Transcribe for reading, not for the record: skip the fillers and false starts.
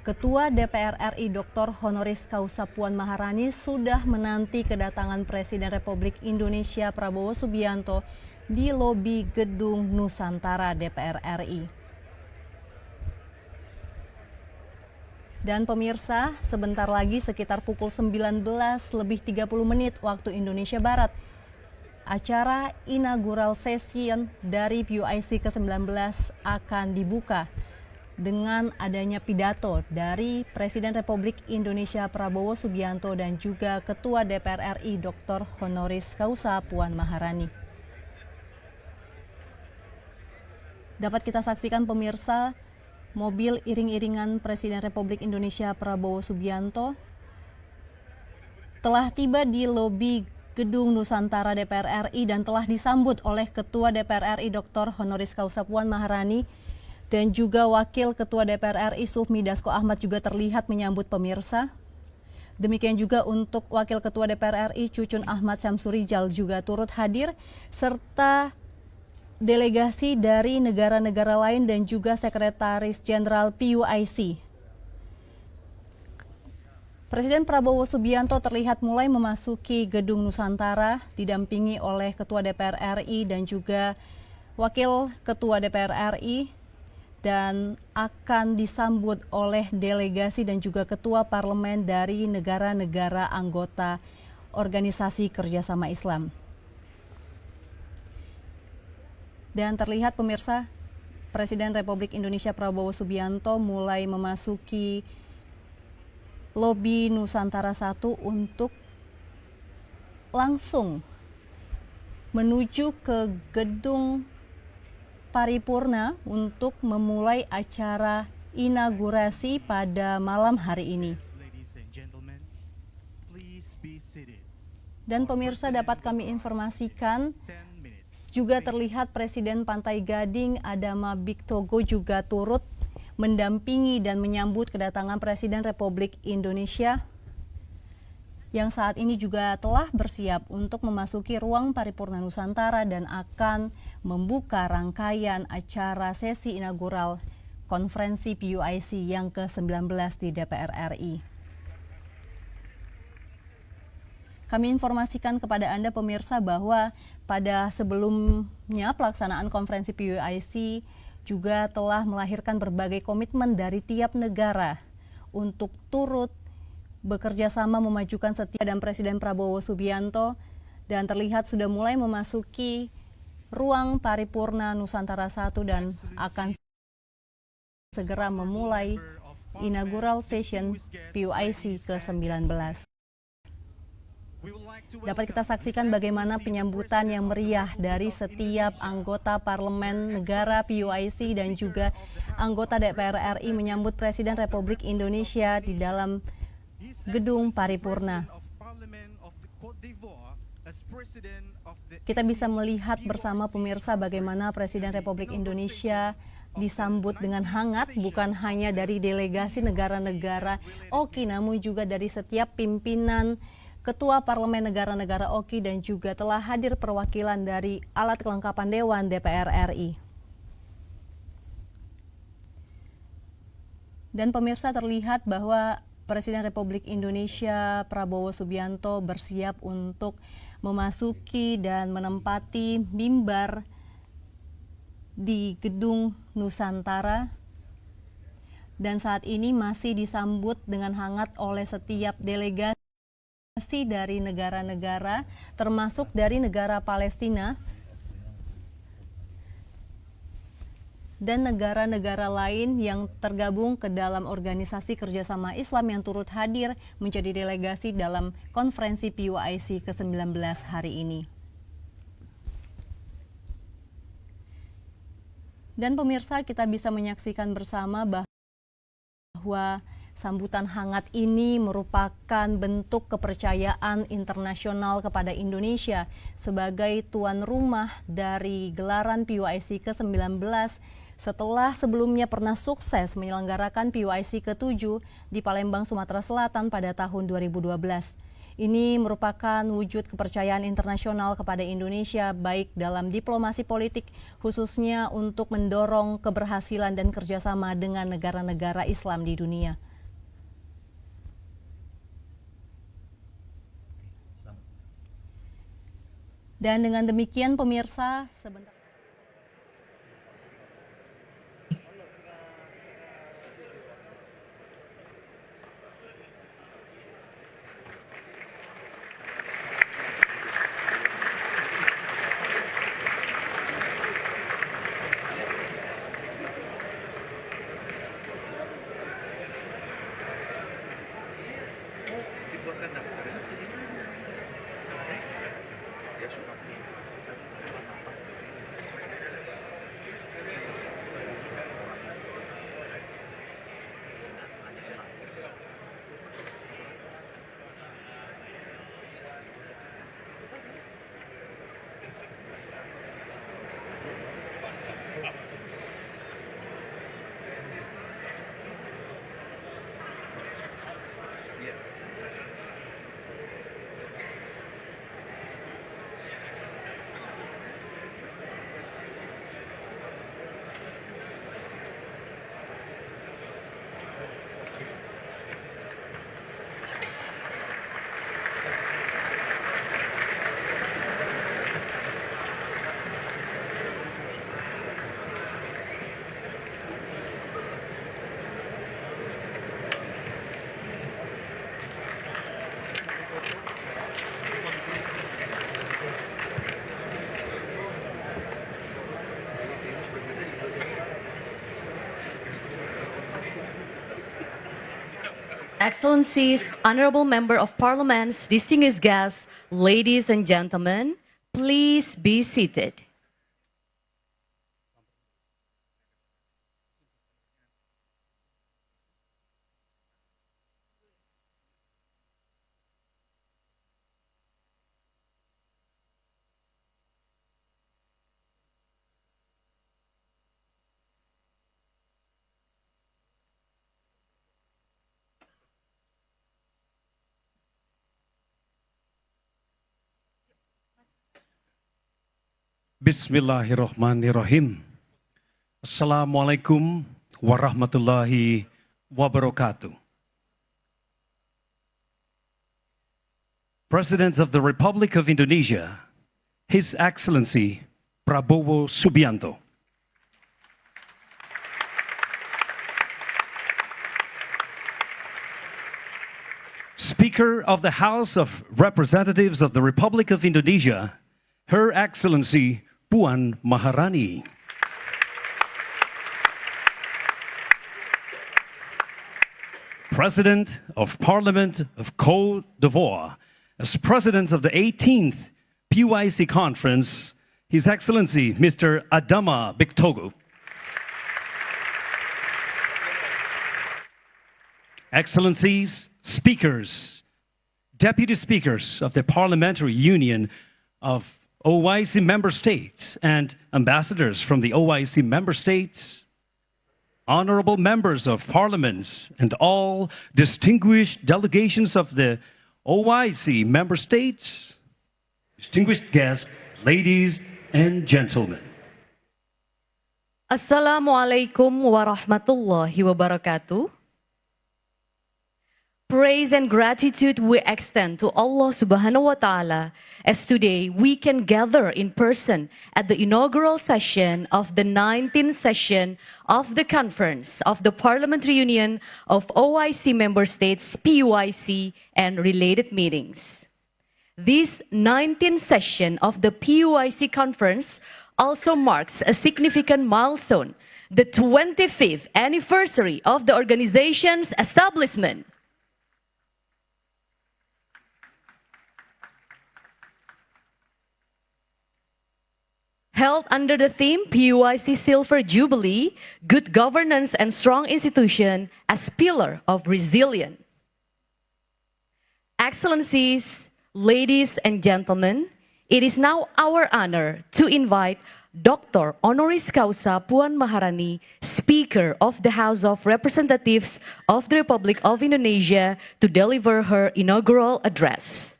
Ketua DPR RI Dr. Honoris Causa Puan Maharani sudah menanti kedatangan Presiden Republik Indonesia Prabowo Subianto di lobi Gedung Nusantara DPR RI. Dan pemirsa, sebentar lagi sekitar pukul 19:30 waktu Indonesia Barat, acara inaugural session dari PUIC ke-19 akan dibuka dengan adanya pidato dari Presiden Republik Indonesia Prabowo Subianto dan juga Ketua DPR RI Dr. Honoris Causa Puan Maharani. Dapat kita saksikan pemirsa, mobil iring-iringan Presiden Republik Indonesia Prabowo Subianto telah tiba di lobi Gedung Nusantara DPR RI dan telah disambut oleh Ketua DPR RI Dr. Honoris Causa Puan Maharani dan juga Wakil Ketua DPR RI Sufmi Dasko Ahmad juga terlihat menyambut pemirsa. Demikian juga untuk Wakil Ketua DPR RI Cucun Ahmad Syamsurijal juga turut hadir, serta delegasi dari negara-negara lain dan juga Sekretaris Jenderal PUIC. Presiden Prabowo Subianto terlihat mulai memasuki Gedung Nusantara didampingi oleh Ketua DPR RI dan juga Wakil Ketua DPR RI dan akan disambut oleh delegasi dan juga ketua parlemen dari negara-negara anggota Organisasi Kerjasama Islam. Dan terlihat pemirsa, Presiden Republik Indonesia Prabowo Subianto mulai memasuki lobi Nusantara 1 untuk langsung menuju ke gedung paripurna untuk memulai acara inaugurasi pada malam hari ini. Dan pemirsa, dapat kami informasikan juga terlihat Presiden Pantai Gading Adama Bigtogo juga turut mendampingi dan menyambut kedatangan Presiden Republik Indonesia yang saat ini juga telah bersiap untuk memasuki ruang paripurna Nusantara dan akan membuka rangkaian acara sesi inaugural konferensi PUIC yang ke-19 di DPR RI. Kami informasikan kepada Anda pemirsa bahwa pada sebelumnya pelaksanaan konferensi PUIC juga telah melahirkan berbagai komitmen dari tiap negara untuk turut bekerja sama memajukan setiap dan Presiden Prabowo Subianto dan terlihat sudah mulai memasuki ruang paripurna Nusantara 1 dan akan segera memulai inaugural session PUIC ke-19. Dapat kita saksikan bagaimana penyambutan yang meriah dari setiap anggota parlemen negara PUIC dan juga anggota DPR RI menyambut Presiden Republik Indonesia di dalam gedung paripurna. Kita bisa melihat bersama pemirsa bagaimana Presiden Republik Indonesia disambut dengan hangat bukan hanya dari delegasi negara-negara OKI namun juga dari setiap pimpinan Ketua Parlemen negara-negara OKI dan juga telah hadir perwakilan dari alat kelengkapan Dewan DPR RI. Dan pemirsa, terlihat bahwa Presiden Republik Indonesia Prabowo Subianto bersiap untuk memasuki dan menempati mimbar di Gedung Nusantara dan saat ini masih disambut dengan hangat oleh setiap delegasi dari negara-negara termasuk dari negara Palestina dan negara-negara lain yang tergabung ke dalam Organisasi Kerjasama Islam yang turut hadir menjadi delegasi dalam konferensi PUIC ke-19 hari ini. Dan pemirsa, kita bisa menyaksikan bersama bahwa sambutan hangat ini merupakan bentuk kepercayaan internasional kepada Indonesia sebagai tuan rumah dari gelaran PUIC ke-19 setelah sebelumnya pernah sukses menyelenggarakan PUIC ke-7 di Palembang, Sumatera Selatan pada tahun 2012. Ini merupakan wujud kepercayaan internasional kepada Indonesia baik dalam diplomasi politik khususnya untuk mendorong keberhasilan dan kerjasama dengan negara-negara Islam di dunia. Dan dengan demikian pemirsa, sebentar. Excellencies, Honorable Member of Parliaments, distinguished guests, ladies and gentlemen, please be seated. Bismillahirrahmanirrahim. Assalamualaikum warahmatullahi wabarakatuh. President of the Republic of Indonesia, His Excellency Prabowo Subianto. Speaker of the House of Representatives of the Republic of Indonesia, Her Excellency Puan Maharani. President of Parliament of Côte d'Ivoire, as President of the 18th PUIC Conference, His Excellency Mr. Adama Bictogo. Excellencies, Speakers, Deputy Speakers of the Parliamentary Union of OIC member states and ambassadors from the OIC member states, honorable members of parliaments, and all distinguished delegations of the OIC member states, distinguished guests, ladies and gentlemen. Assalamualaikum warahmatullahi wabarakatuh. Praise and gratitude we extend to Allah Subhanahu wa Ta'ala as today we can gather in person at the inaugural session of the 19th session of the Conference of the Parliamentary Union of OIC Member States, PUIC, and related meetings. This 19th session of the PUIC Conference also marks a significant milestone, the 25th anniversary of the organization's establishment. Held under the theme PUIC Silver Jubilee, Good Governance and Strong Institution as Pillar of Resilience. Excellencies, ladies and gentlemen, it is now our honor to invite Dr. Honoris Causa Puan Maharani, Speaker of the House of Representatives of the Republic of Indonesia, to deliver her inaugural address.